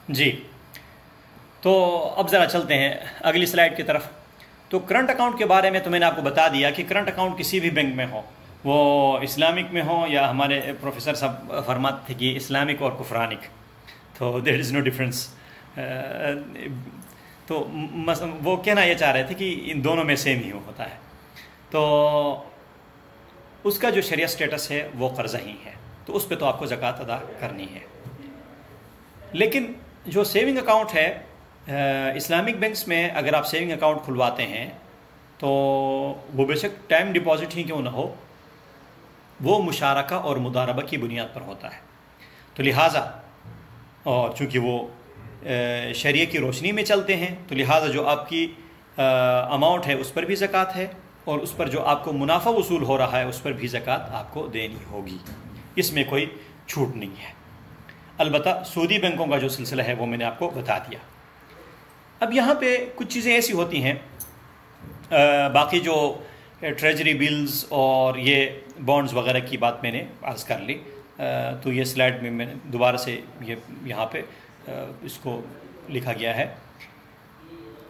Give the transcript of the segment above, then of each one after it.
جی، تو اب ذرا چلتے ہیں اگلی سلائیڈ کی طرف۔ تو کرنٹ اکاؤنٹ کے بارے میں تو میں نے آپ کو بتا دیا کہ کرنٹ اکاؤنٹ کسی بھی بینک میں ہو، وہ اسلامک میں ہو یا ہمارے پروفیسر صاحب فرماتے تھے کہ اسلامک اور کفرانک، تو دیر از نو ڈفرینس۔ تو وہ کہنا یہ چاہ رہے تھے کہ ان دونوں میں سیم ہی ہوتا ہے، تو اس کا جو شریعہ سٹیٹس ہے وہ قرضہ ہی ہے، تو اس پہ تو آپ کو زکوٰۃ ادا کرنی ہے۔ لیکن جو سیونگ اکاؤنٹ ہے اسلامک بینکس میں، اگر آپ سیونگ اکاؤنٹ کھلواتے ہیں تو وہ بے شک ٹائم ڈپازٹ ہی کیوں نہ ہو، وہ مشارکہ اور مضاربہ کی بنیاد پر ہوتا ہے، تو لہٰذا اور چونکہ وہ شریعہ کی روشنی میں چلتے ہیں تو لہٰذا جو آپ کی اماؤنٹ ہے اس پر بھی زکوٰۃ ہے، اور اس پر جو آپ کو منافع وصول ہو رہا ہے اس پر بھی زکوٰۃ آپ کو دینی ہوگی، اس میں کوئی چھوٹ نہیں ہے۔ البتہ سودی بینکوں کا جو سلسلہ ہے وہ میں نے آپ کو بتا دیا۔ اب یہاں پہ کچھ چیزیں ایسی ہوتی ہیں، باقی جو ٹریجری بلز اور یہ بانڈز وغیرہ کی بات میں نے عرض کر لی، تو یہ سلائیڈ میں میں نے دوبارہ سے یہاں پہ اس کو لکھا گیا ہے۔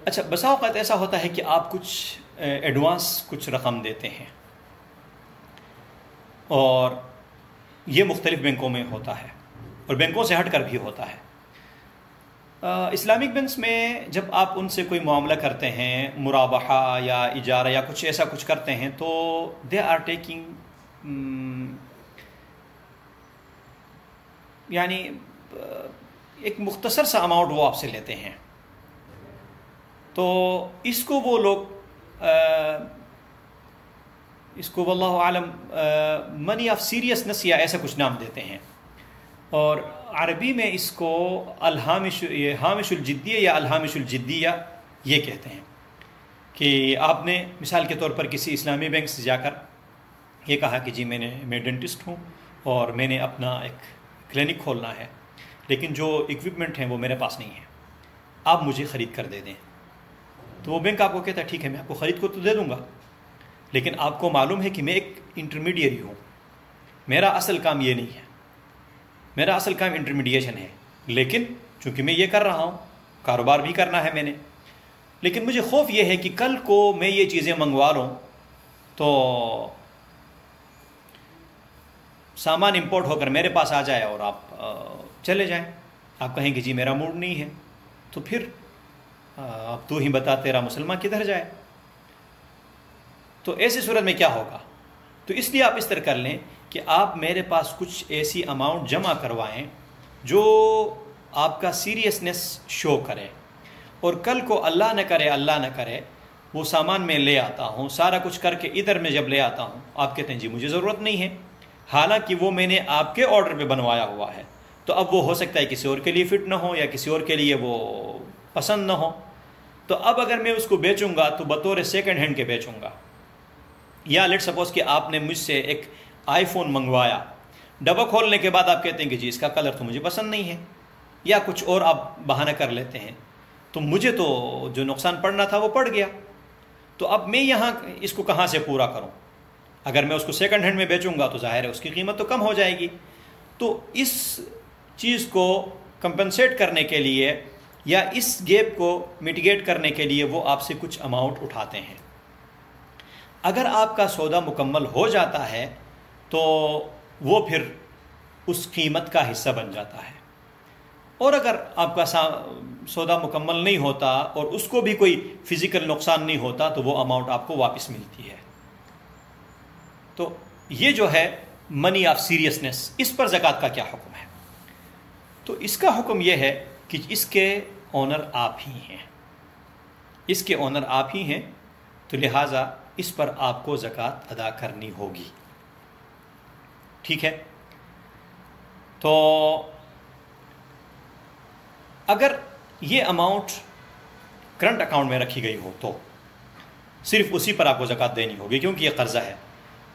اچھا، بسا اوقات ایسا ہوتا ہے کہ آپ کچھ ایڈوانس کچھ رقم دیتے ہیں، اور یہ مختلف بینکوں میں ہوتا ہے اور بینکوں سے ہٹ کر بھی ہوتا ہے۔ اسلامک بینکس میں جب آپ ان سے کوئی معاملہ کرتے ہیں، مرابحہ یا اجارہ یا کچھ ایسا کچھ کرتے ہیں، تو دے آر ٹیکنگ یعنی ایک مختصر سا اماؤنٹ وہ آپ سے لیتے ہیں، تو اس کو وہ لوگ اس کو واللہ عالم منی آف سیریسنس یا ایسا کچھ نام دیتے ہیں، اور عربی میں اس کو ہامش الجدیہ یا الہامش الجدیہ یہ کہتے ہیں، کہ آپ نے مثال کے طور پر کسی اسلامی بینک سے جا کر یہ کہا کہ جی میں ڈینٹسٹ ہوں اور میں نے اپنا ایک کلینک کھولنا ہے، لیکن جو اکوپمنٹ ہیں وہ میرے پاس نہیں ہے، آپ مجھے خرید کر دے دیں۔ تو وہ بینک آپ کو کہتا ہے ٹھیک ہے میں آپ کو خرید کو تو دے دوں گا، لیکن آپ کو معلوم ہے کہ میں ایک انٹرمیڈیری ہوں، میرا اصل کام یہ نہیں ہے، میرا اصل کام انٹرمیڈیشن ہے، لیکن چونکہ میں یہ کر رہا ہوں، کاروبار بھی کرنا ہے میں نے، لیکن مجھے خوف یہ ہے کہ کل کو میں یہ چیزیں منگوا لوں تو سامان امپورٹ ہو کر میرے پاس آ جائے اور آپ چلے جائیں، آپ کہیں کہ جی میرا موڈ نہیں ہے، تو پھر اب تو ہی بتا تیرا مسلمان کدھر جائے۔ تو ایسی صورت میں کیا ہوگا؟ تو اس لیے آپ اس طرح کر لیں کہ آپ میرے پاس کچھ ایسی اماؤنٹ جمع کروائیں جو آپ کا سیریسنس شو کرے، اور کل کو اللہ نہ کرے وہ سامان میں لے آتا ہوں، سارا کچھ کر کے ادھر میں جب لے آتا ہوں آپ کہتے ہیں جی مجھے ضرورت نہیں ہے، حالانکہ وہ میں نے آپ کے آرڈر پہ بنوایا ہوا ہے، تو اب وہ ہو سکتا ہے کسی اور کے لیے فٹ نہ ہو یا کسی اور کے لیے وہ پسند نہ ہو، تو اب اگر میں اس کو بیچوں گا تو بطور سیکنڈ ہینڈ کے بیچوں گا۔ یا لیٹ سپوز کہ آپ نے مجھ سے ایک آئی فون منگوایا، ڈبہ کھولنے کے بعد آپ کہتے ہیں کہ جی اس کا کلر تو مجھے پسند نہیں ہے، یا کچھ اور آپ بہانہ کر لیتے ہیں، تو مجھے تو جو نقصان پڑنا تھا وہ پڑ گیا، تو اب میں یہاں اس کو کہاں سے پورا کروں؟ اگر میں اس کو سیکنڈ ہینڈ میں بیچوں گا تو ظاہر ہے اس کی قیمت تو کم ہو جائے گی، تو اس چیز کو کمپنسیٹ کرنے کے لیے یا اس گیپ کو میٹیگیٹ کرنے کے لیے وہ آپ سے کچھ اماؤنٹ اٹھاتے ہیں۔ اگر آپ کا سودا مکمل ہو جاتا ہے تو وہ پھر اس قیمت کا حصہ بن جاتا ہے، اور اگر آپ کا سودا مکمل نہیں ہوتا اور اس کو بھی کوئی فزیکل نقصان نہیں ہوتا تو وہ اماؤنٹ آپ کو واپس ملتی ہے۔ تو یہ جو ہے منی آف سیریسنس، اس پر زکوٰۃ کا کیا حکم ہے؟ تو اس کا حکم یہ ہے کہ اس کے اونر آپ ہی ہیں، اس کے اونر آپ ہی ہیں، تو لہٰذا اس پر آپ کو زکوٰۃ ادا کرنی ہوگی، ٹھیک ہے؟ تو اگر یہ اماؤنٹ کرنٹ اکاؤنٹ میں رکھی گئی ہو تو صرف اسی پر آپ کو زکوٰۃ دینی ہوگی کیونکہ یہ قرضہ ہے،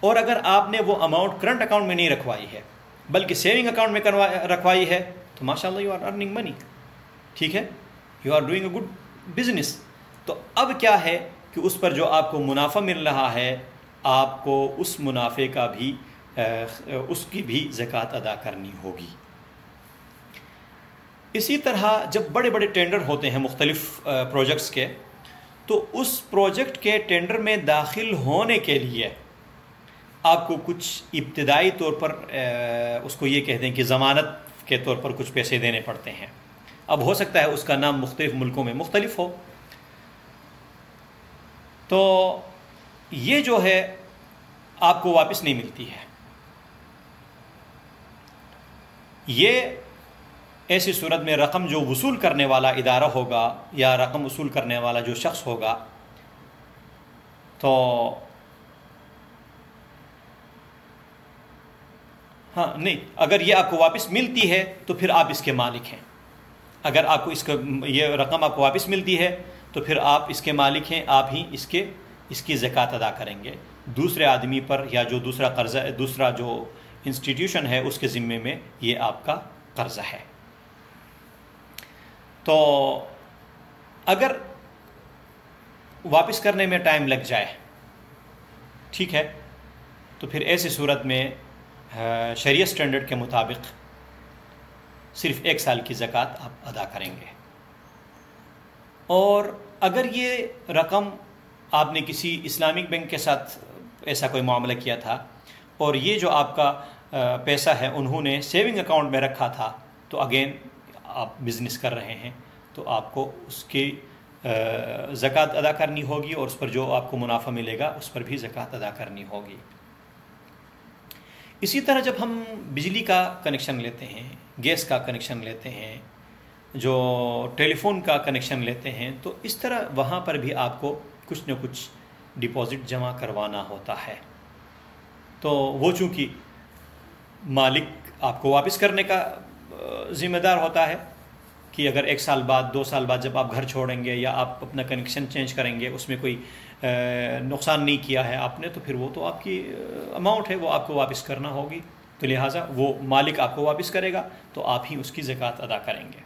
اور اگر آپ نے وہ اماؤنٹ کرنٹ اکاؤنٹ میں نہیں رکھوائی ہے بلکہ سیونگ اکاؤنٹ میں رکھوائی ہے تو ماشاءاللہ یو آر ارننگ منی، ٹھیک ہے، you are doing a good business. تو اب کیا ہے کہ اس پر جو آپ کو منافع مل رہا ہے آپ کو اس منافع کا بھی اس کی بھی زکوٰۃ ادا کرنی ہوگی۔ اسی طرح جب بڑے بڑے ٹینڈر ہوتے ہیں مختلف پروجیکٹس کے، تو اس پروجیکٹ کے ٹینڈر میں داخل ہونے کے لیے آپ کو کچھ ابتدائی طور پر اس کو یہ کہہ دیں کہ ضمانت کے طور پر کچھ پیسے دینے پڑتے ہیں. اب ہو سکتا ہے اس کا نام مختلف ملکوں میں مختلف ہو. تو یہ جو ہے آپ کو واپس نہیں ملتی ہے. یہ ایسی صورت میں رقم جو وصول کرنے والا ادارہ ہوگا یا رقم وصول کرنے والا جو شخص ہوگا، تو ہاں نہیں، اگر یہ آپ کو واپس ملتی ہے تو پھر آپ اس کے مالک ہیں. اگر آپ کو یہ رقم آپ کو واپس ملتی ہے تو پھر آپ اس کے مالک ہیں، آپ ہی اس کی زکوٰۃ ادا کریں گے. دوسرے آدمی پر یا جو دوسرا قرضہ دوسرا جو انسٹیٹیوشن ہے اس کے ذمے میں یہ آپ کا قرضہ ہے. تو اگر واپس کرنے میں ٹائم لگ جائے، ٹھیک ہے، تو پھر ایسی صورت میں شریعہ سٹینڈرڈ کے مطابق صرف 1 سال کی زکوٰۃ آپ ادا کریں گے. اور اگر یہ رقم آپ نے کسی اسلامک بینک کے ساتھ ایسا کوئی معاملہ کیا تھا اور یہ جو آپ کا پیسہ ہے انہوں نے سیونگ اکاؤنٹ میں رکھا تھا، تو اگین آپ بزنس کر رہے ہیں تو آپ کو اس کی زکوٰۃ ادا کرنی ہوگی، اور اس پر جو آپ کو منافع ملے گا اس پر بھی زکوٰۃ ادا کرنی ہوگی. اسی طرح جب ہم بجلی کا کنیکشن لیتے ہیں، گیس کا کنیکشن لیتے ہیں، جو ٹیلی فون کا کنیکشن لیتے ہیں، تو اس طرح وہاں پر بھی آپ کو کچھ نہ کچھ ڈپازٹ جمع کروانا ہوتا ہے. تو وہ چونکہ مالک آپ کو واپس کرنے کا ذمہ دار ہوتا ہے کہ اگر 1 سال بعد 2 سال بعد جب آپ گھر چھوڑیں گے یا آپ اپنا کنیکشن چینج کریں گے، اس میں کوئی نقصان نہیں کیا ہے آپ نے، تو پھر وہ تو آپ کی اماؤنٹ ہے، وہ آپ کو واپس کرنا ہوگی. تو لہٰذا وہ مالک آپ کو واپس کرے گا تو آپ ہی اس کی زکوٰۃ ادا کریں گے.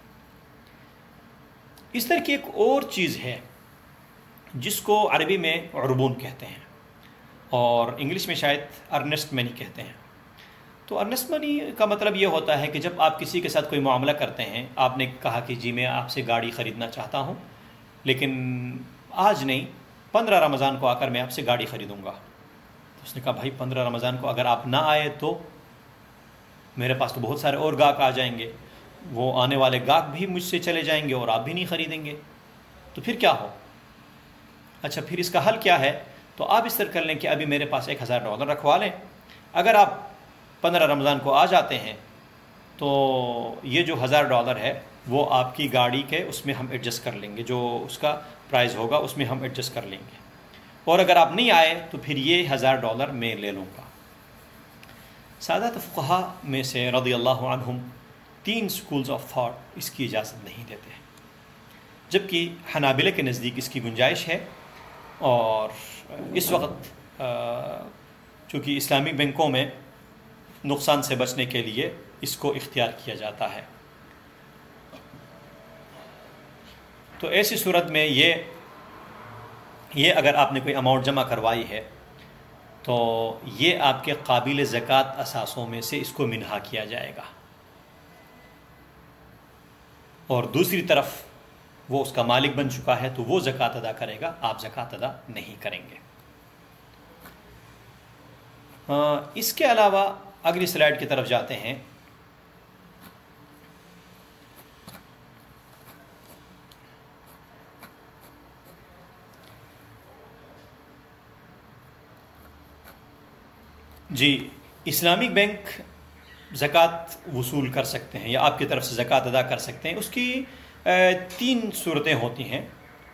اس طرح کی ایک اور چیز ہے جس کو عربی میں عربون کہتے ہیں اور انگلش میں شاید ارنسٹ منی کہتے ہیں. تو ارنسٹ منی کا مطلب یہ ہوتا ہے کہ جب آپ کسی کے ساتھ کوئی معاملہ کرتے ہیں، آپ نے کہا کہ جی میں آپ سے گاڑی خریدنا چاہتا ہوں، لیکن آج نہیں، 15 رمضان کو آ کر میں آپ سے گاڑی خریدوں گا. تو اس نے کہا بھائی 15 رمضان کو اگر آپ نہ آئے تو میرے پاس تو بہت سارے اور گاہک آ جائیں گے، وہ آنے والے گاہک بھی مجھ سے چلے جائیں گے اور آپ بھی نہیں خریدیں گے، تو پھر کیا ہو؟ اچھا پھر اس کا حل کیا ہے؟ تو آپ اس طرح کر لیں کہ ابھی میرے پاس $1000 رکھوا لیں، اگر آپ 15 رمضان کو آ جاتے ہیں تو یہ جو $1000 ہے وہ آپ کی گاڑی کے اس میں ہم ایڈجسٹ کر لیں گے، جو اس کا پرائز ہوگا اس میں ہم ایڈجسٹ کر لیں گے، اور اگر آپ نہیں آئے تو پھر یہ $1000 میں لے لوں گا. سادات فقہا میں سے رضی اللہ عنہم 3 سکولز آف تھاٹ اس کی اجازت نہیں دیتے، جبکہ حنابلہ کے نزدیک اس کی گنجائش ہے. اور اس وقت چونکہ اسلامی بینکوں میں نقصان سے بچنے کے لیے اس کو اختیار کیا جاتا ہے. تو ایسی صورت میں یہ اگر آپ نے کوئی اماؤنٹ جمع کروائی ہے تو یہ آپ کے قابل زکوٰۃ اثاثوں میں سے اس کو منہا کیا جائے گا، اور دوسری طرف وہ اس کا مالک بن چکا ہے تو وہ زکوٰۃ ادا کرے گا، آپ زکوٰۃ ادا نہیں کریں گے. اس کے علاوہ اگلی سلائیڈ کی طرف جاتے ہیں. جی، اسلامک بینک زکوٰۃ وصول کر سکتے ہیں یا آپ کی طرف سے زکوٰۃ ادا کر سکتے ہیں. اس کی 3 صورتیں ہوتی ہیں.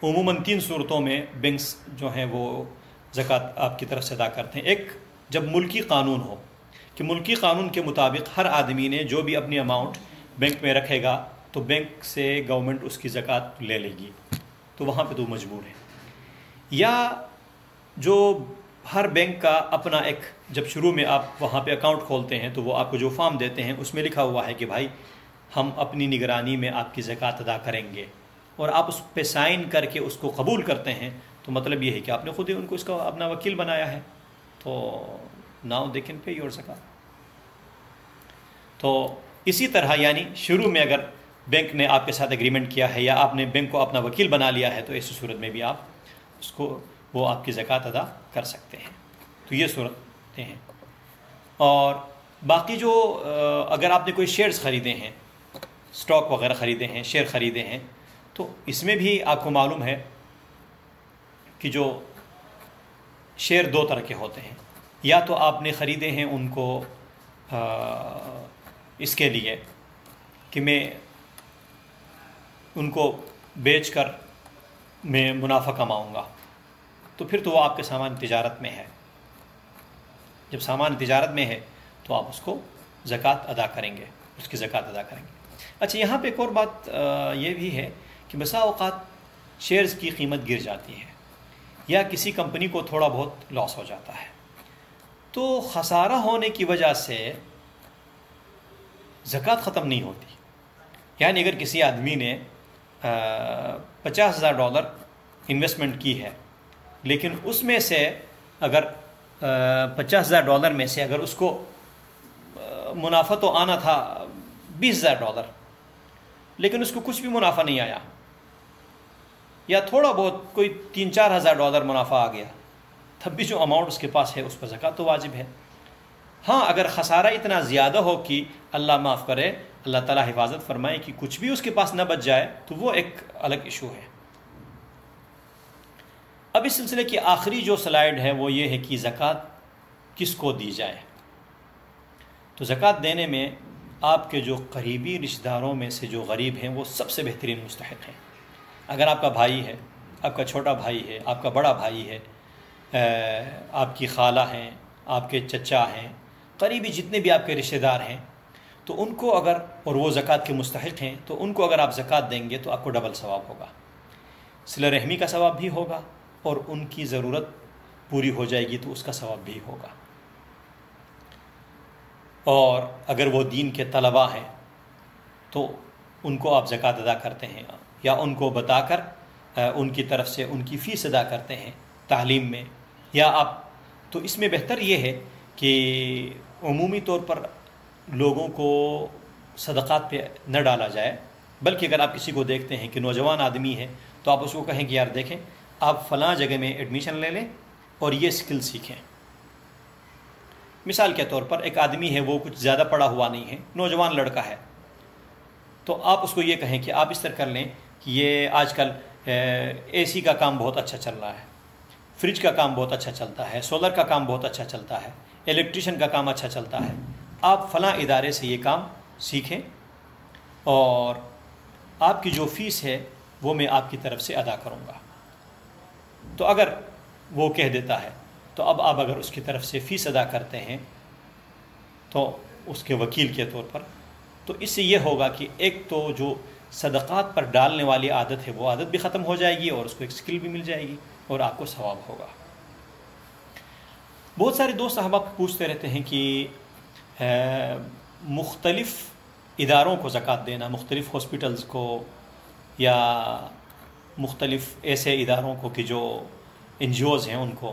عموماً 3 صورتوں میں بینکس جو ہیں وہ زکوٰۃ آپ کی طرف سے ادا کرتے ہیں. ایک، جب ملکی قانون ہو کہ ملکی قانون کے مطابق ہر آدمی نے جو بھی اپنی اماؤنٹ بینک میں رکھے گا تو بینک سے گورنمنٹ اس کی زکوٰۃ لے لے گی، تو وہاں پہ تو مجبور ہے. یا جو ہر بینک کا اپنا ایک، جب شروع میں آپ وہاں پہ اکاؤنٹ کھولتے ہیں تو وہ آپ کو جو فارم دیتے ہیں اس میں لکھا ہوا ہے کہ بھائی ہم اپنی نگرانی میں آپ کی زکوٰۃ ادا کریں گے، اور آپ اس پہ سائن کر کے اس کو قبول کرتے ہیں، تو مطلب یہ ہے کہ آپ نے خود ہی ان کو اس کا اپنا وکیل بنایا ہے. تو now they can pay your زکوٰۃ. تو اسی طرح یعنی شروع میں اگر بینک نے آپ کے ساتھ ایگریمنٹ کیا ہے یا آپ نے بینک کو اپنا وکیل بنا لیا ہے تو ایسی صورت میں بھی آپ اس کو وہ آپ کی زکوٰۃ ادا کر سکتے ہیں. تو یہ صورتیں ہیں. اور باقی جو اگر آپ نے کوئی شیئرز خریدے ہیں، اسٹاک وغیرہ خریدے ہیں، شیئر خریدے ہیں، تو اس میں بھی آپ کو معلوم ہے کہ جو شیئر دو طرح کے ہوتے ہیں. یا تو آپ نے خریدے ہیں ان کو اس کے لیے کہ میں ان کو بیچ کر میں منافع کماؤں گا، تو پھر تو وہ آپ کے سامان تجارت میں ہے. جب سامان تجارت میں ہے تو آپ اس کو زکوٰۃ ادا کریں گے، اس کی زکوٰۃ ادا کریں گے. اچھا، یہاں پہ ایک اور بات یہ بھی ہے کہ بسا اوقات شیئرز کی قیمت گر جاتی ہے یا کسی کمپنی کو تھوڑا بہت لاس ہو جاتا ہے، تو خسارہ ہونے کی وجہ سے زکوٰۃ ختم نہیں ہوتی. یعنی اگر کسی آدمی نے $50,000 انویسٹمنٹ کی ہے، لیکن اس میں سے اگر $50,000 میں سے اگر اس کو منافع تو آنا تھا $20,000، لیکن اس کو کچھ بھی منافع نہیں آیا، یا تھوڑا بہت کوئی $3,000-4,000 منافع آ گیا، تب بھی جو اماؤنٹ اس کے پاس ہے اس پر زکوٰۃ تو واجب ہے. ہاں، اگر خسارہ اتنا زیادہ ہو کہ اللہ معاف کرے، اللہ تعالیٰ حفاظت فرمائے کہ کچھ بھی اس کے پاس نہ بچ جائے، تو وہ ایک الگ ایشو ہے. اب اس سلسلے کی آخری جو سلائیڈ ہے وہ یہ ہے کہ زکوٰۃ کس کو دی جائے. تو زکوٰۃ دینے میں آپ کے جو قریبی رشتہ داروں میں سے جو غریب ہیں وہ سب سے بہترین مستحق ہیں. اگر آپ کا بھائی ہے، آپ کا چھوٹا بھائی ہے، آپ کا بڑا بھائی ہے، آپ کی خالہ ہیں، آپ کے چچا ہیں، قریبی جتنے بھی آپ کے رشتہ دار ہیں، تو ان کو اگر، اور وہ زکوٰۃ کے مستحق ہیں، تو ان کو اگر آپ زکوٰۃ دیں گے تو آپ کو ڈبل ثواب ہوگا. صلہ رحمی کا ثواب بھی ہوگا اور ان کی ضرورت پوری ہو جائے گی تو اس کا ثواب بھی ہوگا. اور اگر وہ دین کے طلباء ہیں تو ان کو آپ زکوٰۃ ادا کرتے ہیں یا ان کو بتا کر ان کی طرف سے ان کی فیس ادا کرتے ہیں تعلیم میں، یا آپ، تو اس میں بہتر یہ ہے کہ عمومی طور پر لوگوں کو صدقات پہ نہ ڈالا جائے، بلکہ اگر آپ کسی کو دیکھتے ہیں کہ نوجوان آدمی ہے تو آپ اس کو کہیں کہ یار دیکھیں، آپ فلاں جگہ میں ایڈمیشن لے لیں اور یہ سکل سیکھیں. مثال کے طور پر ایک آدمی ہے، وہ کچھ زیادہ پڑھا ہوا نہیں ہے، نوجوان لڑکا ہے، تو آپ اس کو یہ کہیں کہ آپ اس طرح کر لیں کہ یہ آج کل اے سی کا کام بہت اچھا چل رہا ہے، فریج کا کام بہت اچھا چلتا ہے، سولر کا کام بہت اچھا چلتا ہے، الیکٹریشین کا کام اچھا چلتا ہے، آپ فلاں ادارے سے یہ کام سیکھیں اور آپ کی جو فیس ہے وہ میں آپ کی طرف سے ادا کروں گا. تو اگر وہ کہہ دیتا ہے تو اب آپ اگر اس کی طرف سے فیس ادا کرتے ہیں تو اس کے وکیل کے طور پر، تو اس سے یہ ہوگا کہ ایک تو جو صدقات پر ڈالنے والی عادت ہے وہ عادت بھی ختم ہو جائے گی اور اس کو ایک سکل بھی مل جائے گی اور آپ کو ثواب ہوگا. بہت سارے دوست احباب پوچھتے رہتے ہیں کہ مختلف اداروں کو زکوٰۃ دینا، مختلف ہاسپٹلز کو یا مختلف ایسے اداروں کو کہ جو این جی اوز ہیں ان کو،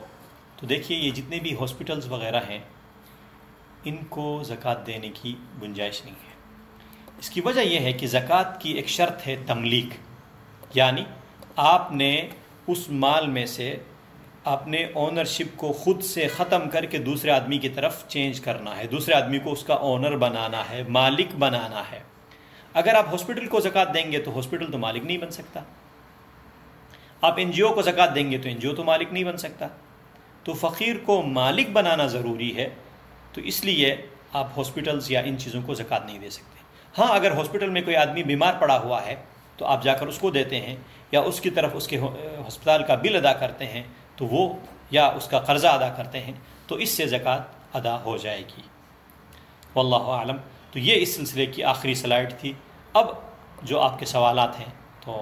تو دیکھیے یہ جتنے بھی ہاسپٹلز وغیرہ ہیں ان کو زکوٰۃ دینے کی گنجائش نہیں ہے. اس کی وجہ یہ ہے کہ زکوٰۃ کی ایک شرط ہے تملیک، یعنی آپ نے اس مال میں سے اپنے اونرشپ کو خود سے ختم کر کے دوسرے آدمی کی طرف چینج کرنا ہے، دوسرے آدمی کو اس کا اونر بنانا ہے، مالک بنانا ہے. اگر آپ ہاسپٹل کو زکوٰۃ دیں گے تو ہاسپٹل تو مالک نہیں بن سکتا، آپ این جی او کو زکوٰۃ دیں گے تو این جی او تو مالک نہیں بن سکتا. تو فقیر کو مالک بنانا ضروری ہے، تو اس لیے آپ ہاسپٹلز یا ان چیزوں کو زکوٰۃ نہیں دے سکتے. ہاں، اگر ہاسپٹل میں کوئی آدمی بیمار پڑا ہوا ہے تو آپ جا کر اس کو دیتے ہیں یا اس کی طرف اس کے ہسپتال کا بل ادا کرتے ہیں تو وہ، یا اس کا قرضہ ادا کرتے ہیں تو اس سے زکوٰۃ ادا ہو جائے گی. واللہ اعلم. تو یہ اس سلسلے کی آخری سلائیڈ تھی. اب جو آپ کے سوالات ہیں تو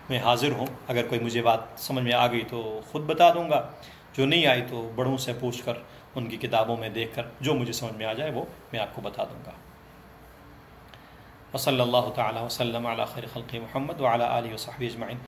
میں حاضر ہوں، اگر کوئی مجھے بات سمجھ میں آ گئی تو خود بتا دوں گا، جو نہیں آئی تو بڑوں سے پوچھ کر ان کی کتابوں میں دیکھ کر جو مجھے سمجھ میں آ جائے وہ میں آپ کو بتا دوں گا. وصلی اللہ تعالی وسلم علی خیر خلق محمد وعلی آلہ وصحبہ اجمعین.